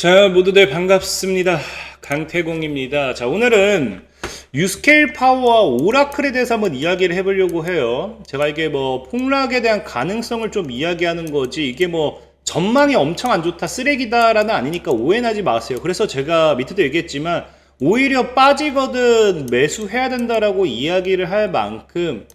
자, 모두들 반갑습니다. 강태공입니다. 자, 오늘은 유스케일 파워와 오라클에 대해서 한번 이야기를 해보려고 해요. 제가 이게 뭐 폭락에 대한 가능성을 좀 이야기하는 거지, 이게 뭐 전망이 엄청 안 좋다, 쓰레기다라는 아니니까 오해는 하지 마세요. 그래서 제가 밑에도 얘기했지만 오히려 빠지거든 매수해야 된다라고 이야기를 할 만큼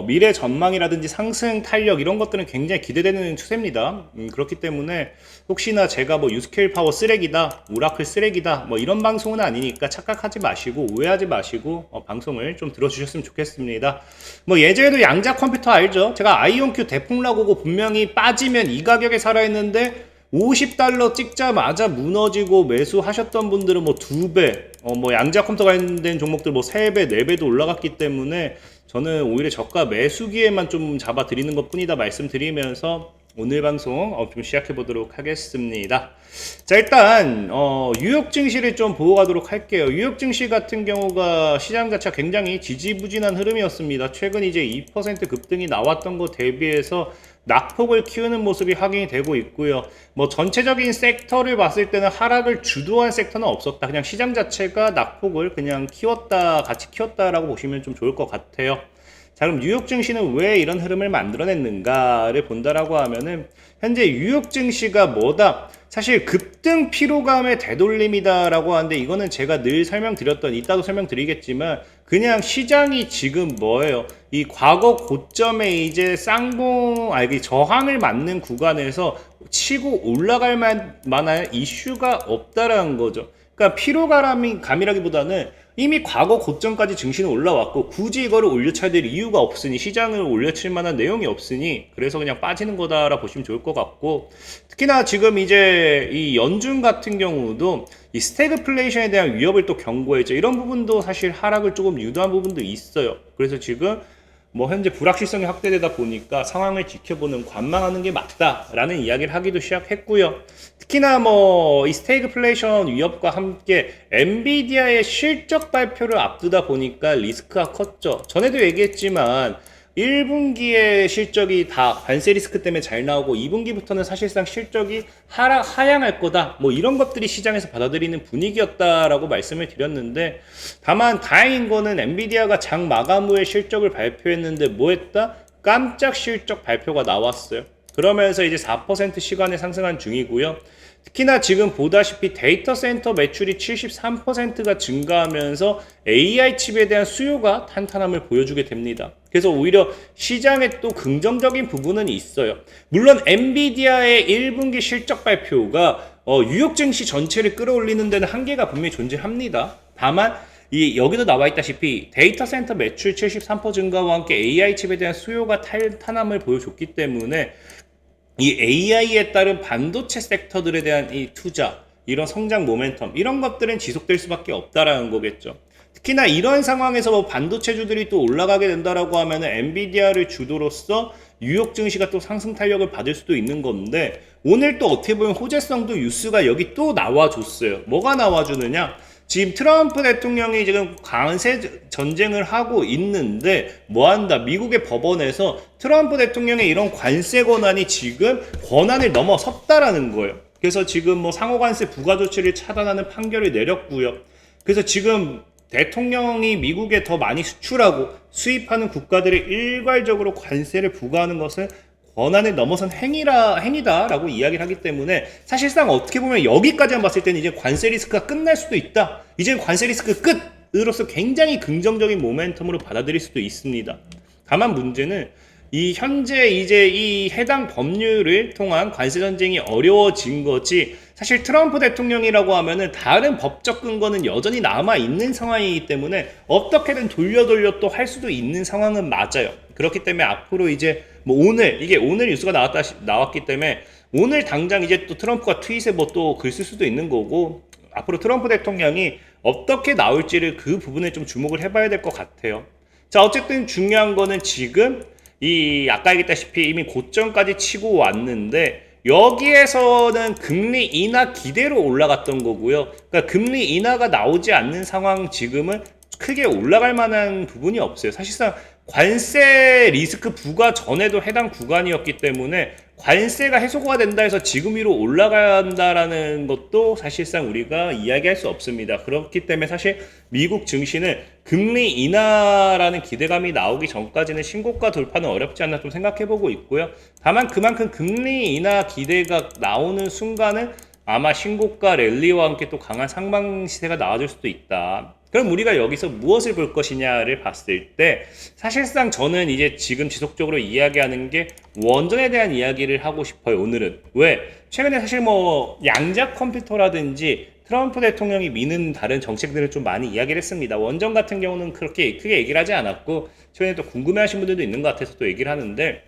미래 전망이라든지 상승 탄력 이런 것들은 굉장히 기대되는 추세입니다. 그렇기 때문에 혹시나 제가 뭐 유스케일 파워 쓰레기다, 오라클 쓰레기다 뭐 이런 방송은 아니니까 착각하지 마시고 오해하지 마시고 방송을 좀 들어주셨으면 좋겠습니다. 뭐 예전에도 양자 컴퓨터 알죠? 제가 아이온큐 대폭락 오고 분명히 빠지면 이 가격에 살아있는데 $50 찍자마자 무너지고 매수하셨던 분들은 뭐 2배, 뭐 양자 컴퓨터 관련된 종목들 뭐 3배, 4배도 올라갔기 때문에 저는 오히려 저가 매수기에만 좀 잡아 드리는 것 뿐이다 말씀드리면서 오늘 방송 좀 시작해 보도록 하겠습니다. 자, 일단 뉴욕 증시를 좀 보고 가도록 할게요. 뉴욕 증시 같은 경우가 시장 자체가 굉장히 지지부진한 흐름이었습니다. 최근 이제 2% 급등이 나왔던 것 대비해서 낙폭을 키우는 모습이 확인이 되고 있고요. 뭐 전체적인 섹터를 봤을 때는 하락을 주도한 섹터는 없었다. 그냥 시장 자체가 낙폭을 그냥 키웠다, 같이 키웠다라고 보시면 좀 좋을 것 같아요. 자, 그럼 뉴욕 증시는 왜 이런 흐름을 만들어냈는가를 본다라고 하면은 현재 뉴욕 증시가 뭐다? 사실 급등 피로감의 되돌림이다라고 하는데 이거는 제가 늘 설명드렸던, 이따도 설명드리겠지만 그냥 시장이 지금 뭐예요? 이 과거 고점에 이제 저항을 맞는 구간에서 치고 올라갈 만한 이슈가 없다라는 거죠. 그러니까 피로감이라기보다는 이미 과거 고점까지 증시는 올라왔고 굳이 이거를 올려쳐야 될 이유가 없으니, 시장을 올려칠 만한 내용이 없으니 그래서 그냥 빠지는 거다라 보시면 좋을 것 같고, 특히나 지금 이제 이 연준 같은 경우도 이 스태그플레이션에 대한 위협을 또 경고했죠. 이런 부분도 사실 하락을 조금 유도한 부분도 있어요. 그래서 지금 뭐 현재 불확실성이 확대되다 보니까 상황을 지켜보는, 관망하는 게 맞다라는 이야기를 하기도 시작했고요. 특히나 뭐 이 스태그플레이션 위협과 함께 엔비디아의 실적 발표를 앞두다 보니까 리스크가 컸죠. 전에도 얘기했지만 1분기에 실적이 다 관세 리스크 때문에 잘 나오고 2분기부터는 사실상 실적이 하향할 거다, 뭐 이런 것들이 시장에서 받아들이는 분위기였다라고 말씀을 드렸는데, 다만 다행인 거는 엔비디아가 장 마감 후에 실적을 발표했는데 뭐 했다? 깜짝 실적 발표가 나왔어요. 그러면서 이제 4% 시간에 상승한 중이고요. 특히나 지금 보다시피 데이터 센터 매출이 73%가 증가하면서 AI 칩에 대한 수요가 탄탄함을 보여주게 됩니다. 그래서 오히려 시장에 또 긍정적인 부분은 있어요. 물론 엔비디아의 1분기 실적 발표가 뉴욕 증시 전체를 끌어올리는 데는 한계가 분명히 존재합니다. 다만 여기도 나와 있다시피 데이터 센터 매출 73% 증가와 함께 AI 칩에 대한 수요가 탄탄함을 보여줬기 때문에 이 AI에 따른 반도체 섹터들에 대한 이 투자, 이런 성장 모멘텀, 이런 것들은 지속될 수밖에 없다라는 거겠죠. 특히나 이런 상황에서 뭐 반도체주들이 또 올라가게 된다라고 하면은 엔비디아를 주도로서 뉴욕 증시가 또 상승 탄력을 받을 수도 있는 건데, 오늘 또 어떻게 보면 호재성도 뉴스가 여기 또 나와줬어요. 뭐가 나와주느냐? 지금 트럼프 대통령이 지금 관세 전쟁을 하고 있는데 뭐한다? 미국의 법원에서 트럼프 대통령의 이런 관세 권한이 지금 권한을 넘어섰다라는 거예요. 그래서 지금 뭐 상호관세 부과 조치를 차단하는 판결을 내렸고요. 그래서 지금 대통령이 미국에 더 많이 수출하고 수입하는 국가들이 일괄적으로 관세를 부과하는 것은 권한을 넘어선 행위다라고 이야기를 하기 때문에, 사실상 어떻게 보면 여기까지만 봤을 때는 이제 관세 리스크가 끝날 수도 있다, 이제 관세 리스크 끝으로서 굉장히 긍정적인 모멘텀으로 받아들일 수도 있습니다. 다만 문제는 이 현재 이제 이 해당 법률을 통한 관세 전쟁이 어려워진 거지, 사실 트럼프 대통령이라고 하면은 다른 법적 근거는 여전히 남아 있는 상황이기 때문에 어떻게든 돌려 또 할 수도 있는 상황은 맞아요. 그렇기 때문에 앞으로 이제 뭐 오늘 뉴스가 나왔기 때문에 오늘 당장 이제 또 트럼프가 트윗에 뭐 또 글 쓸 수도 있는 거고, 앞으로 트럼프 대통령이 어떻게 나올지를 그 부분에 좀 주목을 해봐야 될 것 같아요. 자, 어쨌든 중요한 거는 지금 아까 얘기했다시피 이미 고점까지 치고 왔는데 여기에서는 금리 인하 기대로 올라갔던 거고요. 그러니까 금리 인하가 나오지 않는 상황 지금은 크게 올라갈 만한 부분이 없어요. 사실상 관세 리스크 부과 전에도 해당 구간이었기 때문에 관세가 해소가 된다 해서 지금 위로 올라간다라는 것도 사실상 우리가 이야기할 수 없습니다. 그렇기 때문에 사실 미국 증시는 금리 인하라는 기대감이 나오기 전까지는 신고가 돌파는 어렵지 않나 좀 생각해보고 있고요. 다만 그만큼 금리 인하 기대가 나오는 순간은 아마 신고가 랠리와 함께 또 강한 상방 시세가 나와줄 수도 있다. 그럼 우리가 여기서 무엇을 볼 것이냐를 봤을 때 사실상 저는 이제 지금 지속적으로 이야기하는 게 원전에 대한 이야기를 하고 싶어요. 오늘은 왜? 최근에 사실 뭐 양자 컴퓨터라든지 트럼프 대통령이 미는 다른 정책들을 좀 많이 이야기를 했습니다. 원전 같은 경우는 그렇게 크게 얘기를 하지 않았고 최근에 또 궁금해하신 분들도 있는 것 같아서 또 얘기를 하는데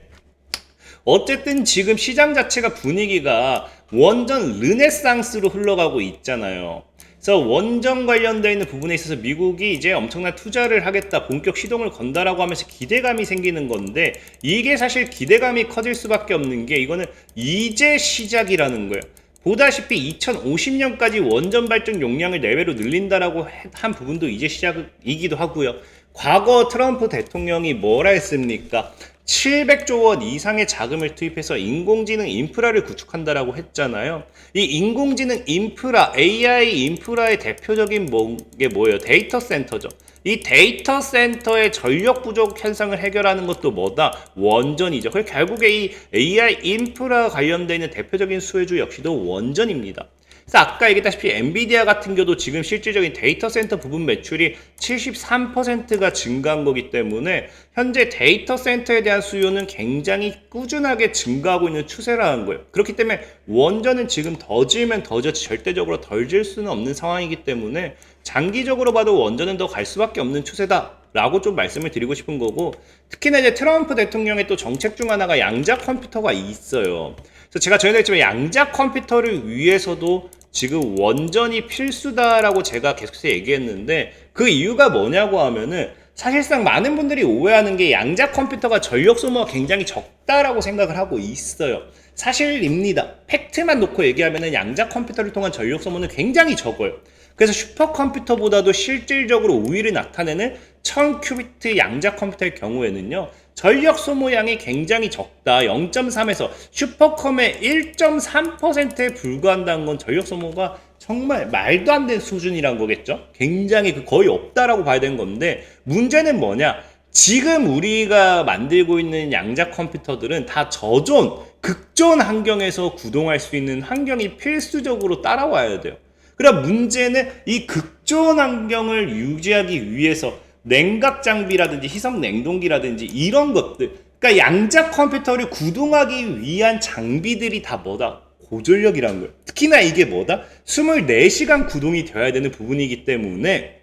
어쨌든 지금 시장 자체가 분위기가 원전 르네상스로 흘러가고 있잖아요. 그래서 원전 관련되어 있는 부분에 있어서 미국이 이제 엄청난 투자를 하겠다, 본격 시동을 건다라고 하면서 기대감이 생기는 건데 이게 사실 기대감이 커질 수밖에 없는 게 이거는 이제 시작이라는 거예요. 보다시피 2050년까지 원전 발전 용량을 내외로 늘린다라고 한 부분도 이제 시작이기도 하고요. 과거 트럼프 대통령이 뭐라 했습니까? 700조 원 이상의 자금을 투입해서 인공지능 인프라를 구축한다라고 했잖아요. 이 인공지능 인프라, AI 인프라의 대표적인 게 뭐예요? 데이터 센터죠. 이 데이터 센터의 전력 부족 현상을 해결하는 것도 뭐다? 원전이죠. 그래서 결국에 이 AI 인프라 관련되어 있는 대표적인 수혜주 역시도 원전입니다. 그래서 아까 얘기했다시피 엔비디아 같은 경우도 지금 실질적인 데이터 센터 부분 매출이 73%가 증가한 거기 때문에 현재 데이터 센터에 대한 수요는 굉장히 꾸준하게 증가하고 있는 추세라는 거예요. 그렇기 때문에 원전은 지금 더 지으면 더 지었지 절대적으로 덜 지을 수는 없는 상황이기 때문에 장기적으로 봐도 원전은 더 갈 수밖에 없는 추세다 라고 좀 말씀을 드리고 싶은 거고, 특히나 이제 트럼프 대통령의 또 정책 중 하나가 양자 컴퓨터가 있어요. 그래서 제가 전에도 했지만 양자 컴퓨터를 위해서도 지금 원전이 필수다라고 제가 계속해서 얘기했는데 그 이유가 뭐냐고 하면은 사실상 많은 분들이 오해하는 게 양자 컴퓨터가 전력 소모가 굉장히 적다라고 생각을 하고 있어요. 사실입니다. 팩트만 놓고 얘기하면은 양자 컴퓨터를 통한 전력 소모는 굉장히 적어요. 그래서 슈퍼컴퓨터보다도 실질적으로 우위를 나타내는 1000큐비트 양자 컴퓨터의 경우에는요, 전력 소모량이 굉장히 적다. 0.3에서 슈퍼컴의 1.3%에 불과한다는 건 전력 소모가 정말 말도 안 되는 수준이란 거겠죠. 굉장히 거의 없다라고 봐야 되는 건데, 문제는 뭐냐? 지금 우리가 만들고 있는 양자 컴퓨터들은 다 저존, 극존 환경에서 구동할 수 있는 환경이 필수적으로 따라와야 돼요. 그럼 문제는 이 극존 환경을 유지하기 위해서 냉각 장비라든지 희석 냉동기라든지 이런 것들, 그러니까 양자 컴퓨터를 구동하기 위한 장비들이 다 뭐다? 고전력이라는 거예요. 특히나 이게 뭐다? 24시간 구동이 되어야 되는 부분이기 때문에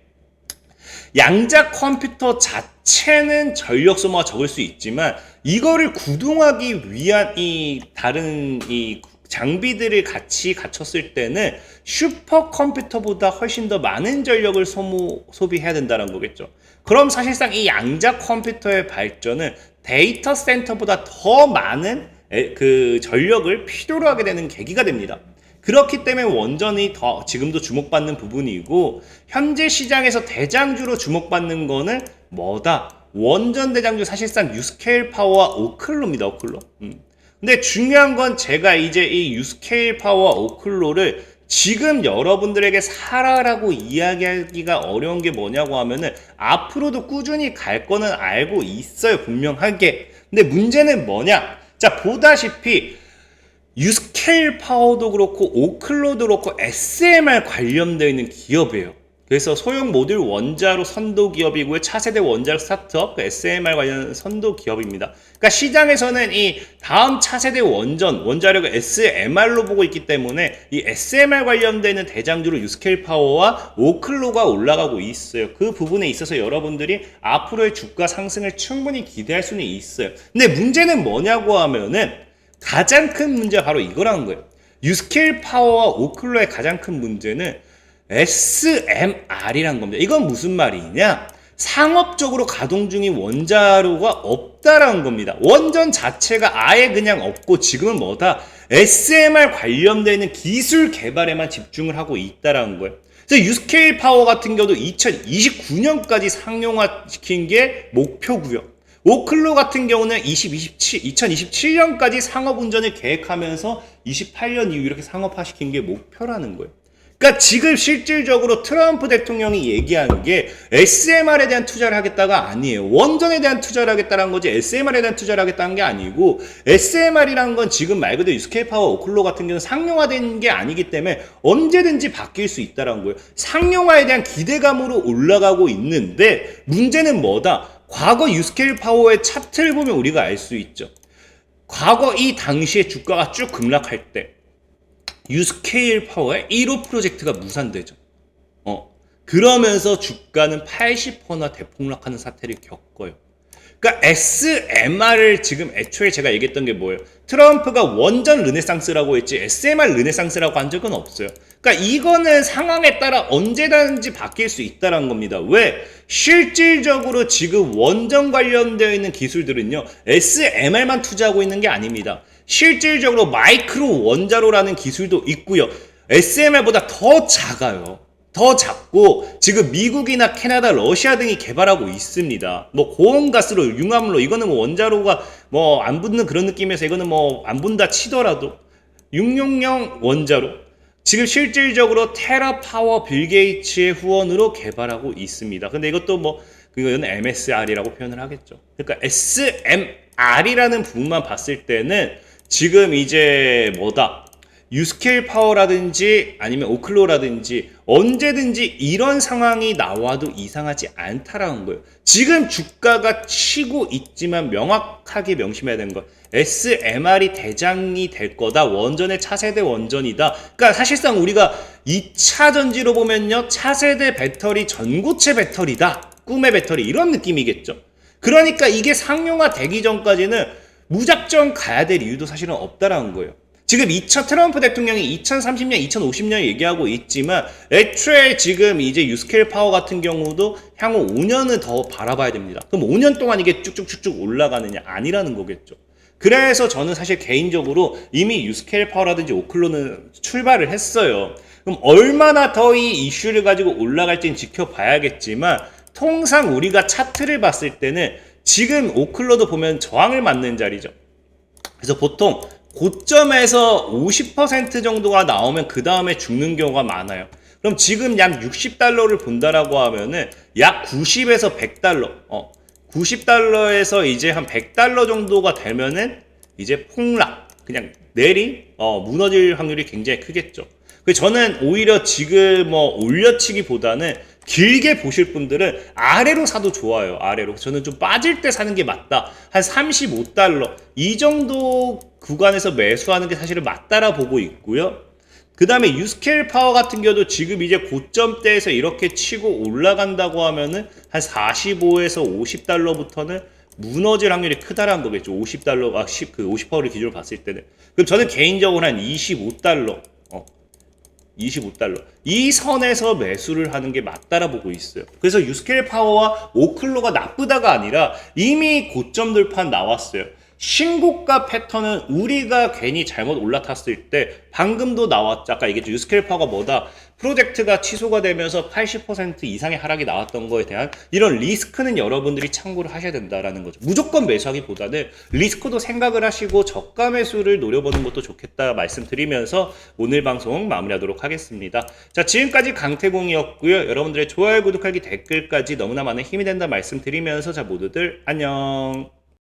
양자 컴퓨터 자체는 전력 소모가 적을 수 있지만 이거를 구동하기 위한 이 다른 이 장비들을 같이 갖췄을 때는 슈퍼컴퓨터보다 훨씬 더 많은 전력을 소비해야 된다는 거겠죠. 그럼 사실상 이 양자 컴퓨터의 발전은 데이터 센터보다 더 많은 그 전력을 필요로 하게 되는 계기가 됩니다. 그렇기 때문에 원전이 더 지금도 주목받는 부분이고, 현재 시장에서 대장주로 주목받는 거는 뭐다? 원전 대장주 사실상 유스케일 파워와 오클로입니다. 오클로. 근데 중요한 건 제가 이제 이 유스케일 파워와 오클로를 지금 여러분들에게 사라라고 이야기하기가 어려운 게 뭐냐고 하면은 앞으로도 꾸준히 갈 거는 알고 있어요. 분명하게. 근데 문제는 뭐냐? 자, 보다시피 유스케일 파워도 그렇고 오클로도 그렇고 SMR 관련되어 있는 기업이에요. 그래서 소형 모듈 원자로 선도 기업이고요. 차세대 원자력 스타트업, SMR 관련 선도 기업입니다. 그러니까 시장에서는 이 다음 차세대 원자력을 SMR로 보고 있기 때문에 이 SMR 관련되는 대장주로 유스케일 파워와 오클로가 올라가고 있어요. 그 부분에 있어서 여러분들이 앞으로의 주가 상승을 충분히 기대할 수는 있어요. 근데 문제는 뭐냐고 하면은 가장 큰 문제가 바로 이거라는 거예요. 유스케일 파워와 오클로의 가장 큰 문제는 SMR이란 겁니다. 이건 무슨 말이냐? 상업적으로 가동 중인 원자로가 없다라는 겁니다. 원전 자체가 아예 그냥 없고 지금은 뭐다? SMR 관련되는 기술 개발에만 집중을 하고 있다라는 거예요. 그래서 유스케일 파워 같은 경우도 2029년까지 상용화 시킨 게 목표고요. 오클로 같은 경우는 2027년까지 상업운전을 계획하면서 28년 이후 이렇게 상업화시킨 게 목표라는 거예요. 그러니까 지금 실질적으로 트럼프 대통령이 얘기한 게 SMR에 대한 투자를 하겠다가 아니에요. 원전에 대한 투자를 하겠다는 거지 SMR에 대한 투자를 하겠다는 게 아니고, SMR이라는 건 지금 말 그대로 유스케일 파워 오클로 같은 경우는 상용화된 게 아니기 때문에 언제든지 바뀔 수 있다는 거예요. 상용화에 대한 기대감으로 올라가고 있는데, 문제는 뭐다? 과거 유스케일 파워의 차트를 보면 우리가 알 수 있죠. 과거 이 당시에 주가가 쭉 급락할 때 유스케일 파워의 1호 프로젝트가 무산되죠. 그러면서 주가는 80%나 대폭락하는 사태를 겪어요. 그러니까 SMR을 지금 애초에 제가 얘기했던 게 뭐예요? 트럼프가 원전 르네상스라고 했지 SMR 르네상스라고 한 적은 없어요. 그러니까 이거는 상황에 따라 언제든지 바뀔 수 있다는 겁니다. 왜? 실질적으로 지금 원전 관련되어 있는 기술들은요, SMR만 투자하고 있는 게 아닙니다. 실질적으로 마이크로 원자로라는 기술도 있고요. SMR보다 더 작아요. 더 작고 지금 미국이나 캐나다, 러시아 등이 개발하고 있습니다. 뭐 고온가스로, 융합로, 이거는 뭐 원자로가 뭐 안 붙는 그런 느낌에서 이거는 뭐 안 분다 치더라도 육룡형 원자로 지금 실질적으로 테라파워 빌 게이츠의 후원으로 개발하고 있습니다. 근데 이것도 뭐 그건 MSR이라고 표현을 하겠죠. 그러니까 SMR이라는 부분만 봤을 때는 지금 이제 뭐다? 유스케일 파워라든지 아니면 오클로라든지 언제든지 이런 상황이 나와도 이상하지 않다라는 거예요. 지금 주가가 치고 있지만 명확하게 명심해야 되는 거, SMR이 대장이 될 거다. 원전의 차세대 원전이다. 그러니까 사실상 우리가 2차 전지로 보면요, 차세대 배터리 전고체 배터리다. 꿈의 배터리, 이런 느낌이겠죠. 그러니까 이게 상용화 되기 전까지는 무작정 가야 될 이유도 사실은 없다라는 거예요. 지금 트럼프 대통령이 2030년, 2050년 얘기하고 있지만 애초에 지금 이제 유스케일 파워 같은 경우도 향후 5년은 더 바라봐야 됩니다. 그럼 5년 동안 이게 쭉쭉쭉쭉 올라가느냐? 아니라는 거겠죠. 그래서 저는 사실 개인적으로 이미 유스케일 파워라든지 오클로는 출발을 했어요. 그럼 얼마나 더 이 이슈를 가지고 올라갈지는 지켜봐야겠지만, 통상 우리가 차트를 봤을 때는 지금 오클로도 보면 저항을 맞는 자리죠. 그래서 보통 고점에서 50% 정도가 나오면 그 다음에 죽는 경우가 많아요. 그럼 지금 약 60달러를 본다라고 하면은 약 90에서 100달러, 90달러에서 이제 한 100달러 정도가 되면은 이제 폭락, 그냥 무너질 확률이 굉장히 크겠죠. 그래서 저는 오히려 지금 올려치기보다는 길게 보실 분들은 아래로 사도 좋아요. 아래로. 저는 좀 빠질 때 사는 게 맞다. 한 35달러 이 정도 구간에서 매수하는 게 사실은 맞다라 보고 있고요. 그 다음에 유스케일 파워 같은 경우도 지금 이제 고점대에서 이렇게 치고 올라간다고 하면은 한 45에서 50달러부터는 무너질 확률이 크다라는 거겠죠. 50달러, 50%를 기준으로 봤을 때는. 그럼 저는 개인적으로 한 25달러, 25달러. 이 선에서 매수를 하는 게 맞다라 보고 있어요. 그래서 유스케일 파워와 오클로가 나쁘다가 아니라 이미 고점 돌파 나왔어요. 신고가 패턴은 우리가 괜히 잘못 올라탔을 때 방금도 나왔죠. 아까 얘기했죠. 유스케일 파워가 뭐다? 프로젝트가 취소가 되면서 80% 이상의 하락이 나왔던 거에 대한 이런 리스크는 여러분들이 참고를 하셔야 된다라는 거죠. 무조건 매수하기보다는 리스크도 생각을 하시고 저가 매수를 노려보는 것도 좋겠다 말씀드리면서 오늘 방송 마무리하도록 하겠습니다. 자, 지금까지 강태공이었고요. 여러분들의 좋아요, 구독하기, 댓글까지 너무나 많은 힘이 된다 말씀드리면서 자, 모두들 안녕.